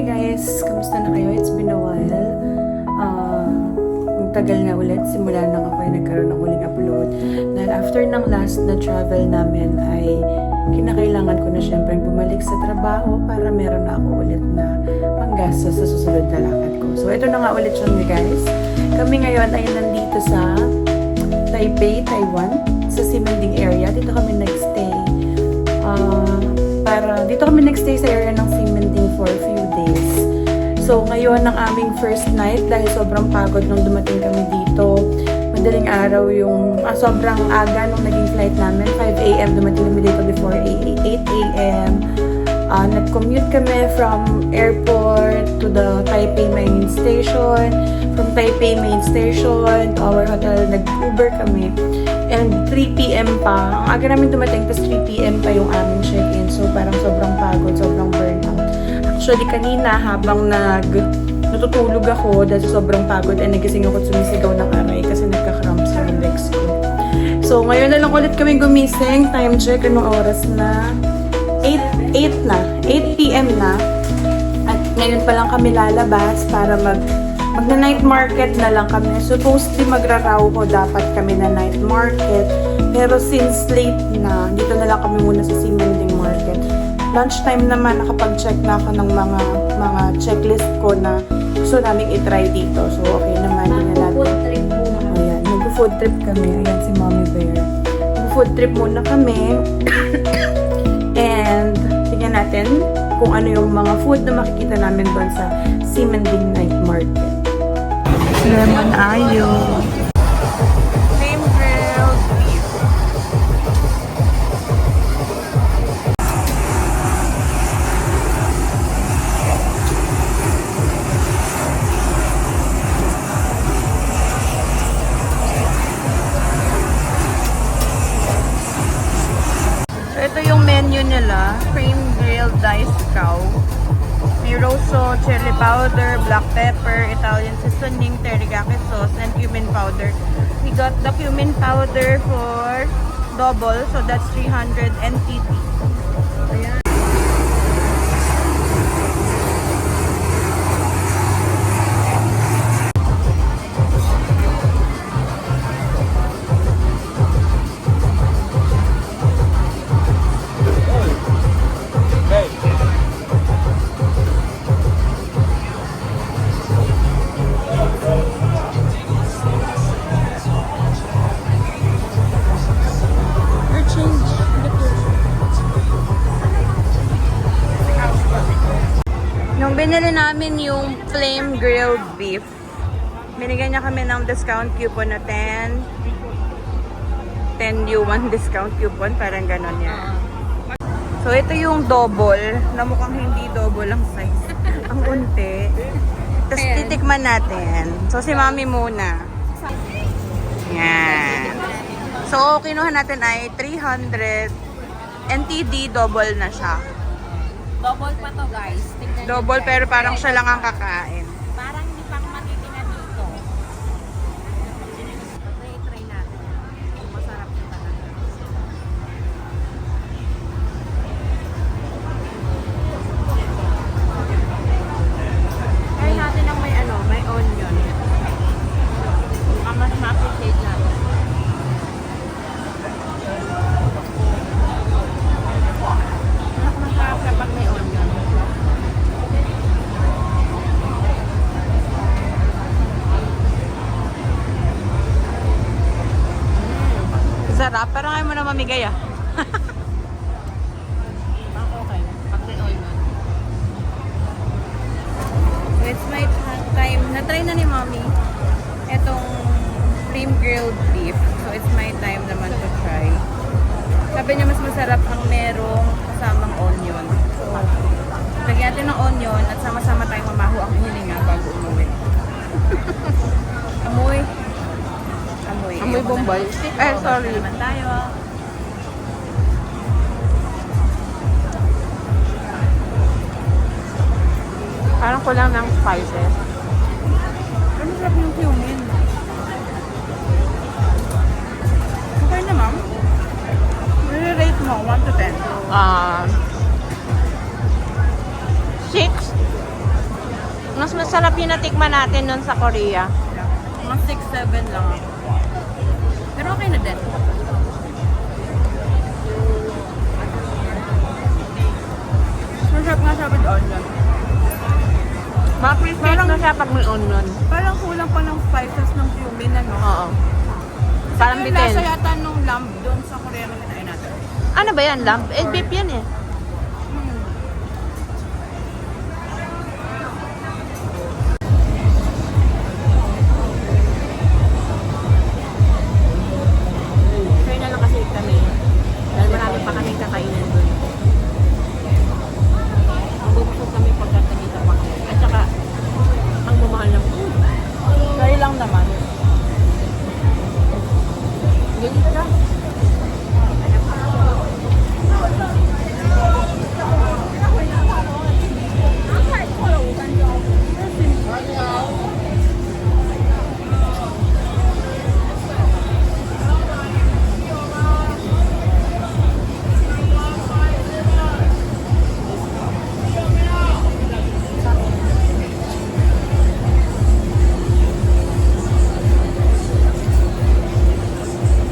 Hi guys! Kamusta na kayo? It's been a while. Ang tagal na ulit. Simula nang ako ay nagkaroon ng uling upload. Dahil after ng last na travel namin ay kinakailangan ko na syempre bumalik sa trabaho para meron na ako ulit na panggastos sa susunod na lakad ko. So ito na nga ulit siya guys. Kami ngayon ay nandito sa Taipei, Taiwan. Sa Ximending area. Dito kami nagstay. Dito kami nagstay sa area ng Ximending for a few days. So, ngayon ang aming first night dahil sobrang pagod nung dumating kami dito. Madaling araw yung, sobrang aga nung naging flight namin. 5 a.m. dumating kami dito before 8 a.m. Nag-commute kami from airport to the Taipei main station. From Taipei main station to our hotel, nag-Uber kami. And 3 p.m. pa. Ang aga namin dumating, tapos 3 p.m. pa yung aming check-in. So, parang sobrang pagod, sobrang burnout. Actually, kanina, habang natutulog ako dahil sobrang pagod, ay nagising ako at sumisigaw ng aray kasi nagka-cramps yung legs ko. So, ngayon na lang ulit kami gumising. Time check, anong oras na? 8 p.m. na. At ngayon pa lang kami lalabas para magna-night market na lang kami. Supposedly magrarauho dapat kami na night market. Pero since late na, dito na lang kami muna sa Ximending Market. Lunchtime naman, nakapag-check na ako ng mga checklist ko na gusto namin i-try dito. So, okay naman. Mag-food trip po. Ayan, mag-food trip kami. Ayan si Mommy Bear. Mag-food trip muna kami. And, tingnan natin kung ano yung mga food na makikita namin doon sa Ximending Night Market. Lemon ayo. Flame grilled beef. So, ito yung menu nila. Flame grilled diced cow. May rosso, chili powder, black pepper, Italian seasoning, teriyaki sauce, and cumin powder. We got the cumin powder for double, so that's 300 NTD. Ayan. Nung binili namin yung flame grilled beef, binigyan niya kami ng discount coupon na 10 yuan discount coupon, parang ganon yan. So ito yung double, na mukhang hindi double ang size. Ang unti. Tapos titikman natin. So si Mami muna. Yan. So kinuha natin ay 300 NTD, double na siya. Double pa to guys. Tignan Double nyo, pero parang siya lang ang kakain. parang hindi pang matitingan dito. Try natin. Masarap na talaga. Try natin ang may onion. Mas ma-appreciate natin. Masarap kapag may onion. Sarap, pero ngayon mo na mamigay ah. Okay. Pag may onion. So it's my time. Na-try na ni Mommy itong flame grilled beef. So it's my time naman to try. Sabi niya mas masarap ang merong kasamang onion. So, lagyan natin ng onion at sama-sama tayong mamaho ang hininga bago umuwi. Amoy. Amoy bombay. Sorry. Naman tayo. Parang kulang ng spices. Ano sarap yung cumin? Okay na ma'am. Rate mo, 1 to 10. 6. mas masarap yung natikman natin nun sa Korea. Mga 6-7 lang ako. Pero okay na din. Masarap nga siya with onion. Ma-appreciate na siya pag may onion. Parang kulang pa ng spices ng cumin, ano? Oo. Parang Yung bitin. lasa yata nung lamb doon sa Korea na kinain natin. Ano ba yan? Lamb? Eh, beef yan eh. Kaya na lang kasi kami. Dahil marami pa kaming kakainin doon. Mabubusog kami pagkakamita pa kami. At saka, ang bumahal ng food. Kaya lang naman. Ganyan siya.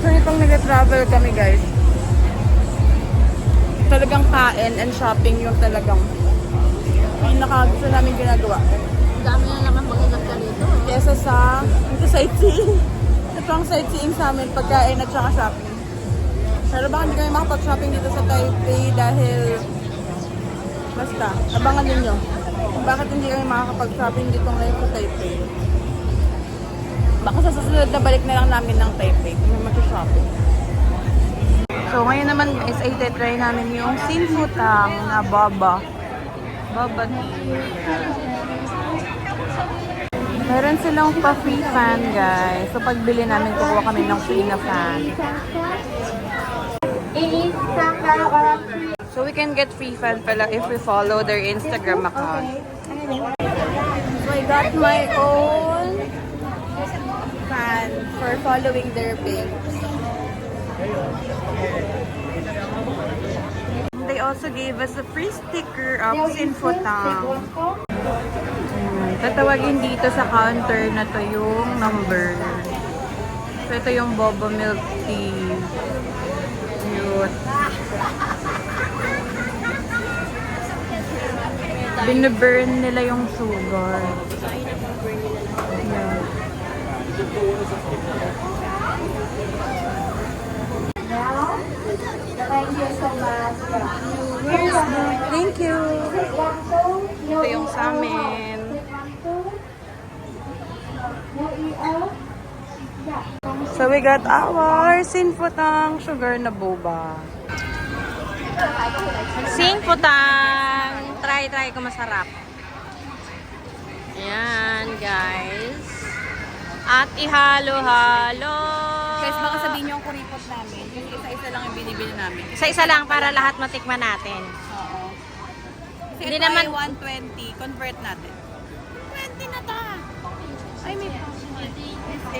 Kasi pag nag-travel kami guys, talagang kain and shopping yung talagang pinaka-gusto namin ginagawa. Ang dami na naman mag-inap ka rito. Kesa sa sightseeing. Ito ang sightseeing sa amin, pagkain at saka shopping. Pero baka hindi kami makapag-shopping dito sa Taipei dahil basta, abangan ninyo kung bakit hindi kami makakapag-shopping dito ngayon sa Taipei. Baka sa susunod na balik na lang namin ng Taipei kung may mag-shopping. So ngayon naman guys ay try namin yung sinfutang na baba. Baba tea. Meron silang pa-free fan guys. So pagbili namin kukuha kami ng free na fan. So we can get free fan pala if we follow their Instagram account. So I got my own fan for following their page. They also gave us a free sticker of Sinfutang. Tatawagin dito sa counter na to yung number. So ito yung boba milk tea. Cute. Binaburn nila yung sugar. Yeah. Thank you so much. Thank you. Ito yung sa amin. So we got our Sinfutang sugar na boba. Sinfutang! Try ko masarap. Ayan, guys. At ihalo-halo. Guys, baka sabihin niyo ang kuripot namin. Yung isa-isa lang yung binibili namin. Isa-isa lang para lahat matikman natin. Oo. Kasi Hindi ito naman- ay 120. Convert natin. 20 na ta. Ay, may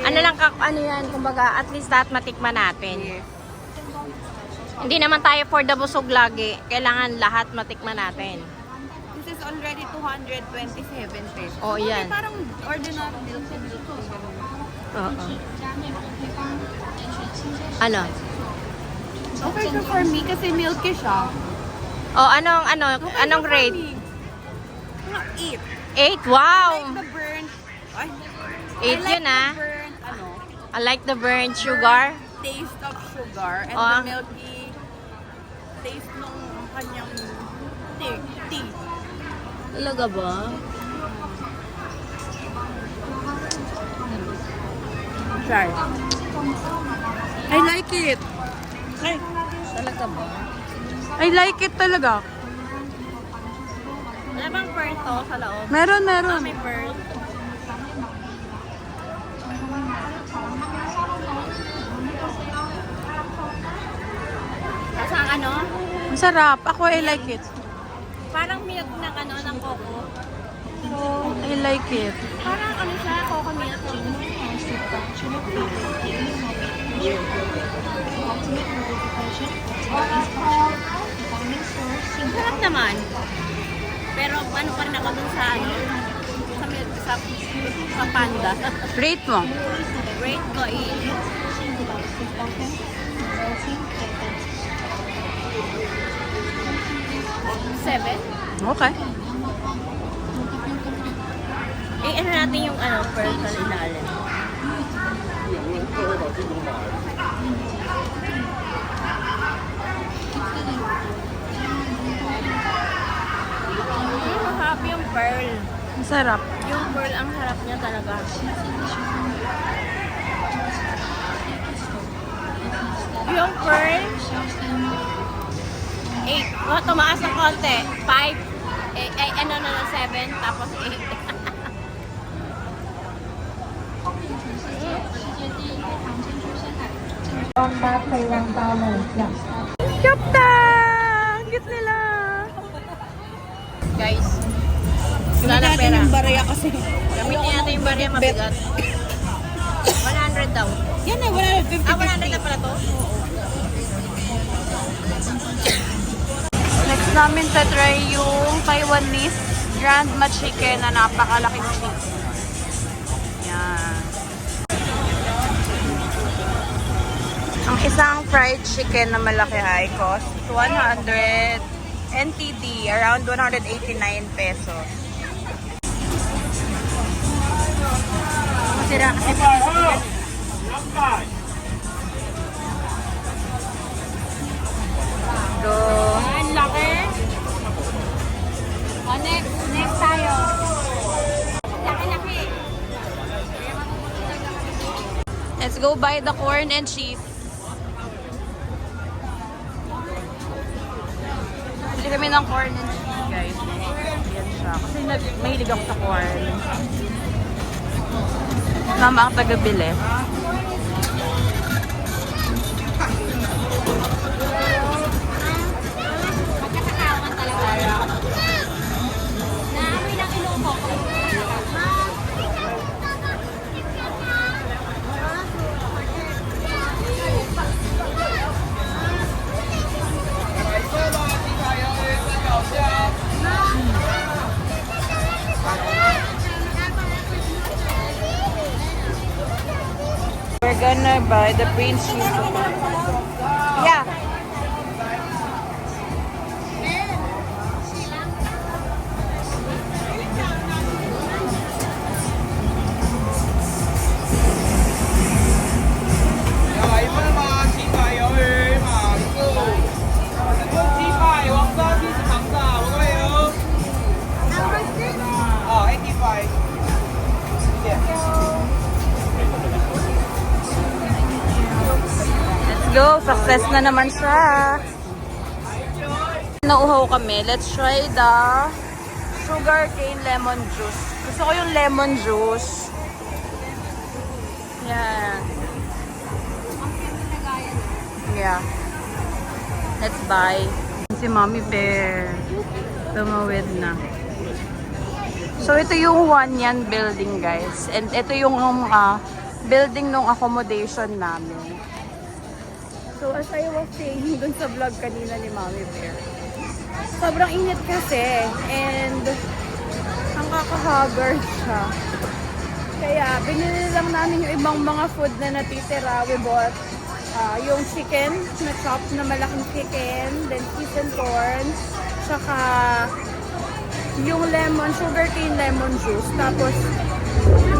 Ano lang, ano yan, kumbaga, at least lahat matikman natin. Yes. Hindi naman tayo for the busog lagi. Kailangan lahat matikman natin. This is already 227 pesos. Oo, yan. Okay, parang ordinary milk and milk. Oo. Ano? Okay siya for me kasi milky siya. Oh, anong Okay anong siya for rate? me. Mga 8. 8? Wow! Like the burnt. Ay. 8 I like yun ah. the burnt, I like the burnt sugar. taste of sugar and Oh. the milky taste nung kanyang tea. Talaga ba? Try. I like it. Ay, Talaga ba? I like it talaga. Wala bang pearl to sa loob? Meron. May pearl. Kasi ang ano? Masarap. Ako, I like it. Parang milk ng ng coco. I like it. Parang ano siya, coco milk. Sarap naman. Pero ano pa rin ako dun sa sa panda. Rate mo. Rate ko is 7. Okay. Eh, ano natin yung pearl sa ilalim. Masarap yung pearl. Masarap. Yung pearl, ang sarap niya talaga. Yung pearl, 8. Oh, tumaas ng konti. 5. Ano na 7, tapos 8. Kapta! Cute nila! Guys, wala na pera. barya kasi. Gamitin natin yung barya mabigat. 100 daw. Yan eh, 150. 100 na pala to? Next namin try yung Taiwanese Grandma Chicken na napakalaking cheese. Yan. Ang isang fried chicken na malaki ay cost 100 NTD, around 189 pesos. Masira kasi chicken. Go. Ang laki. Next tayo. Laki-laki. Let's go buy the corn and cheese. Bili kami ng corn and cheese, guys. Yan siya. Kasi mahilig ako sa corn. Mama ang taga-bili. Magkasakawan talaga. Naamoy ng ilong ko. We're gonna buy the Prince shoes. Yeah. Let's go! Success na naman siya. Nauhaw kami. Let's try the sugar cane lemon juice. Gusto ko yung lemon juice. Yan. Yeah. Let's buy. Si Mommy Bear. Tumawid na. So, ito yung One Yan building, guys. And ito yung building ng accommodation namin. So, as I was saying dun sa vlog kanina ni Mommy Bear, sobrang init kasi. And, ang kakahaggard siya. Kaya, binili lang namin yung ibang mga food na natitira. We bought yung chicken na chop na malaking chicken, then cheese and corn, tsaka yung sugarcane lemon juice. Tapos,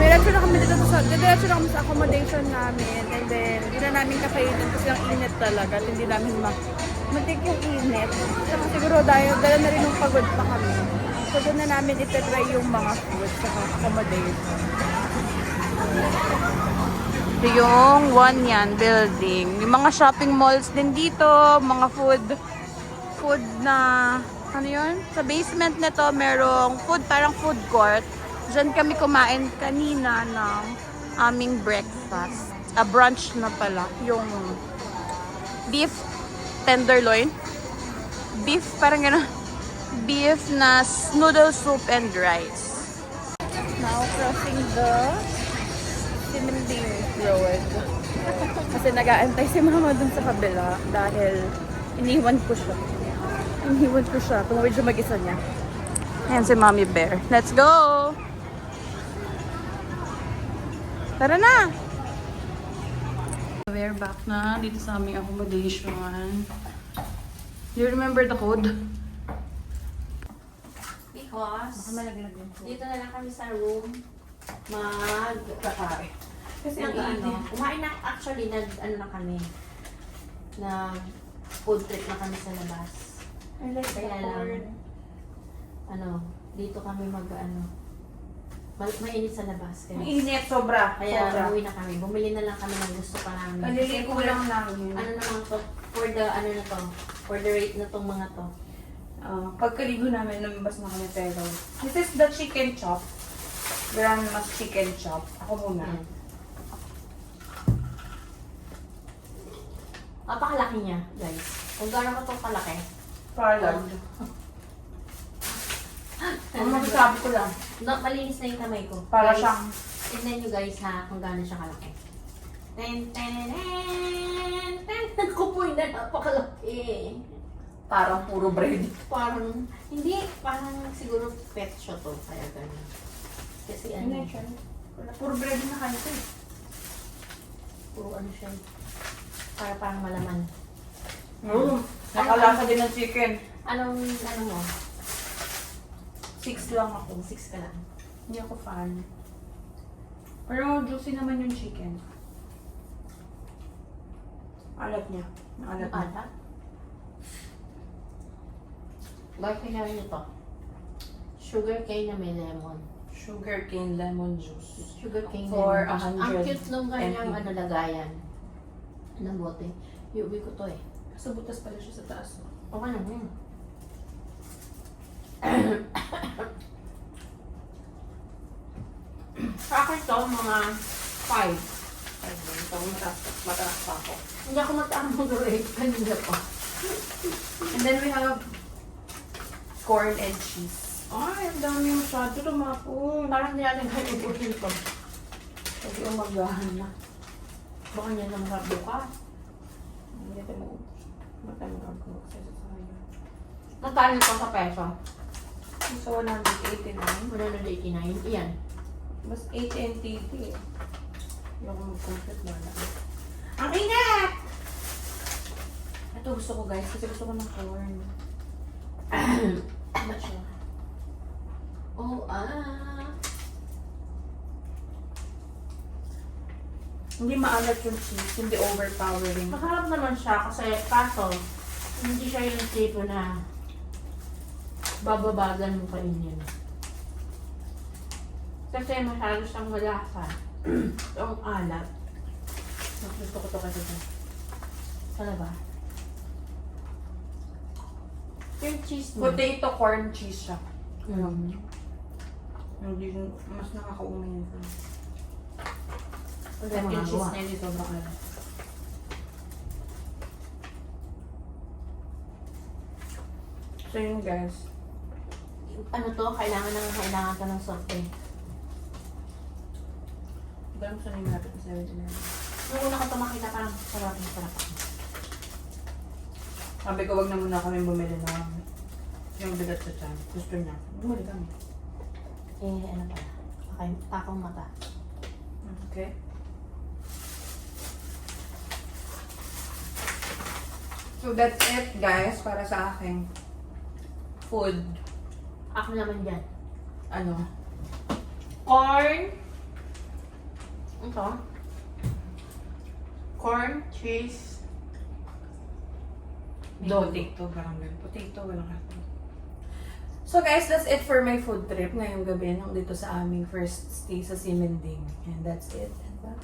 diretso na kami sa accommodation namin. And then, hindi na namin kakainin kasi ang init talaga. At hindi namin matik yung init. Saka siguro dala na rin yung pagod pa kami. So, doon na namin itatry yung mga food sa accommodation. Ito yung One Yan building. May mga shopping malls din dito. Mga food na, ano yun? Sa basement nito, merong parang food court. Diyan kami kumain kanina ng aming breakfast. Brunch na pala. Yung beef tenderloin. Beef, parang gano'n. Beef na noodle soup and rice. Now crossing the Simending Road. Kasi nag-aantay si Mama dun sa kabila dahil iniwan ko siya. Tumawid siya mag-isa niya. Ayan si Mommy Bear. Let's go! Tara na! We're back na dito sa aming accommodation. Do you remember the code? Because, malaglag yun. dito na lang kami sa room Kakain. Kasi ang kumain na, actually, ano na kami, food trip na kami sa labas. I like Kaya the corn. lang, dito kami mainit sa labas. Kaya, Mainit, sobra. kaya sobra. umuwi na kami. Bumili na lang kami ng gusto pa namin. Naliligo lang namin. Ano naman to, for the rate na tong mga to. Pagkaligo namin, lumabas na kami pero this is the chicken chop. Grand mas chicken chop. Ako muna. Ayan. Napakalaki niya, guys. Kung gano'n ka itong kalaki. Parang. Ang masasabi ko lang. No, malinis na yung kamay ko. Para Guys, siyang tignan nyo guys ha, kung gano'n siya kalaki. Ten, ten, ten, ten. Kupoy na napakalaki. parang puro bread. Parang, hindi, parang siguro pet siya to. Kaya gano'n. Kasi ano, Puro bread na kayo ito eh. puro ano siya. Parang malaman. Nakalasa din ng chicken. Ano mo? 6 lang ako. 6 ka lang. Hindi ako fan. Pero juicy naman yung chicken. Alat niya. Alat niya. Ala? Bakit kailangan ito? Sugar cane na may lemon. Sugar cane lemon juice. Sugar cane For lemon. 100 Ang cute nung kanyang ml. lagayan. Ng bote. Iuwi ko to eh. Sa butas pala siya sa taas. Okay na yun. Sa akin to, mga 5. Ito, mataas pa ako. Hindi ako mataamang rate. Kanina pa. And then we have corn and cheese. Ay, ang dami masyado tumapon. Parang hindi natin kayo ibuhin to. Kasi umagahan na. Baka niya nang bukas. Hindi natin maubos. Matang mag-cook sa sasaya. Magkano ito sa peso? So, 189. 189. Iyan. Mas 8 NTT eh. Hindi ako mag-complete na lang. Ang ingat! Ito gusto ko guys, kasi gusto ko ng corn. Ano siya? Oh, Hindi maalat yung cheese, hindi overpowering. Masarap naman siya kasi kaso, hindi siya yung tipo na bababagan mo kainin. Kasi masyado siyang malasa. Ang alat. Mas gusto ko to kasi dyan. Talaga? Yung cheese mo. Potato corn cheese siya. Mm. Hindi, mas nakakaumay yun. Wala Yung mga cheese gawa. na hindi sobrang alat. So yun guys. Ano to? Kailangan ka ng soft eh. Hindi alam saan yung malapit na 7-Eleven. Nung una ko ito makita, parang sarap ako. Sabi ko, wag na muna kami bumili ng yung bigat sa tiyan. Gusto niya. Bumili kami. Eh, ano pala? Okay, takong mata. Okay. So that's it guys para sa aking food. Ako naman dyan. Ano? Corn. Ito. Corn, cheese. Potato, parang ganun. Potato, walang hati. So guys, that's it for my food trip ngayong gabi nung dito sa aming first stay sa Simending. And that's it. And